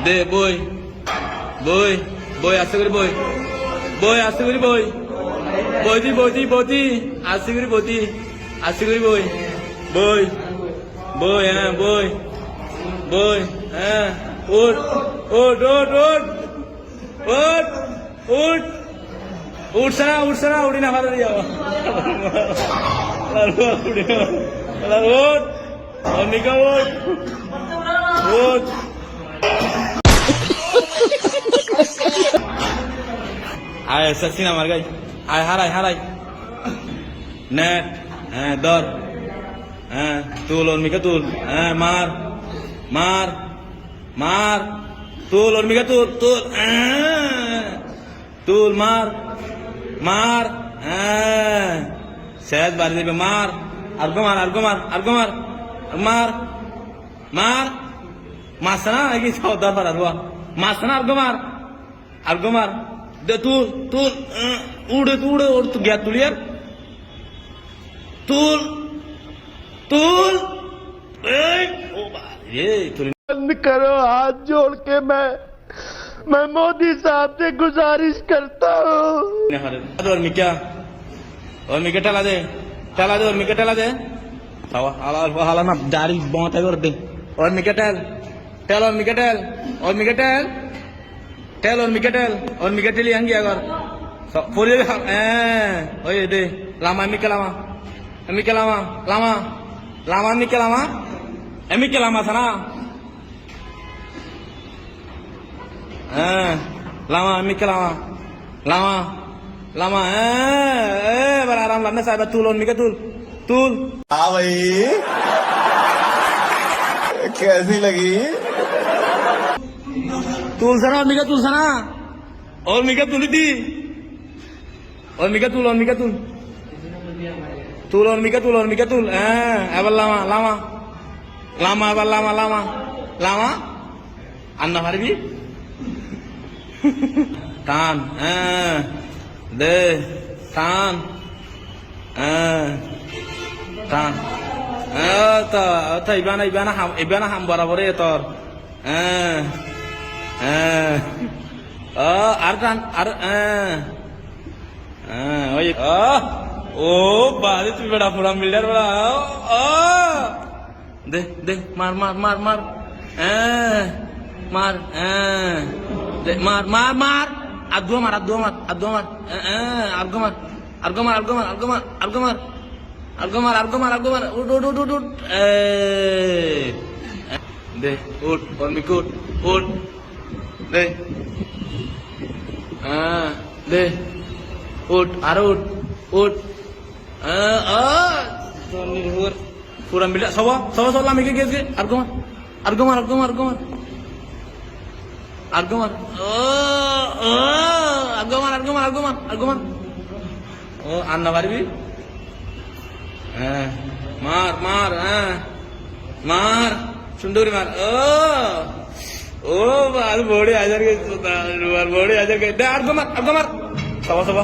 দে বই বই বই আস্তে করে বই বই আস্তে করে বই বইতি বইতি বইতি আস্তে করে বইতি আস্তে করে বই বই বই হ্যাঁ বই বই হ্যাঁ উঠ উঠ উঠ উঠ উঠ উঠ উঠছে না উঠি না ভালো দিয়ে উঠ অনিকা উঠ উঠ আয় সচিন আমার গাই আয় হারাই নেট হ্যাঁ ধর হ্যাঁ তুল অর্মিকা তুল হ্যাঁ মার মার মার তুল অর্মিকা তুল তুল তুল মার মার হ্যাঁ শেষ বাড়ি দেবে মার আর্গো মার আর্গো মার আর্গো মার মার মার মাস না নাকি দরবার আর মাস না আর্গো মার দে তুল তুল উড়ে ওর তো গ্যাস তুলি আর তুল तुल बंद करो हाथ जोड़ के मैं मोदी साहब से गुजारिश करता हूँ। और मिका टला दे और मिका टला दे हाला ना दाढ़ी बहुत है दे और मिका टेल और मिका टेल और मिका टेल और मिका टेल और मिका टेल यहाँ गया अगर पूरे ओए दे Lama Mika Lama Lama lama mikir lama sana lama mikir lama beraram lama saya tulun mikir tul हाँ भाई कैसी लगी tul sana और mikir tul di और mikir tul tulon mika tul abal lama abal lama anna harbi tan de tan tan ta ibana ham barabore tor artan oye ओ बारिश भी बड़ा पूरा मिलर बड़ा दे मार दे मार आदो मार उठ दे उठ और मिकुट उठ दे दे उठ आरो उठ पूरा मिला सवा लामी के गेस अर्गो मार ओ अन्ना बारी भी मार सुंदरी मार ओ बाल बॉडी आजार के दे अर्गो मार सवा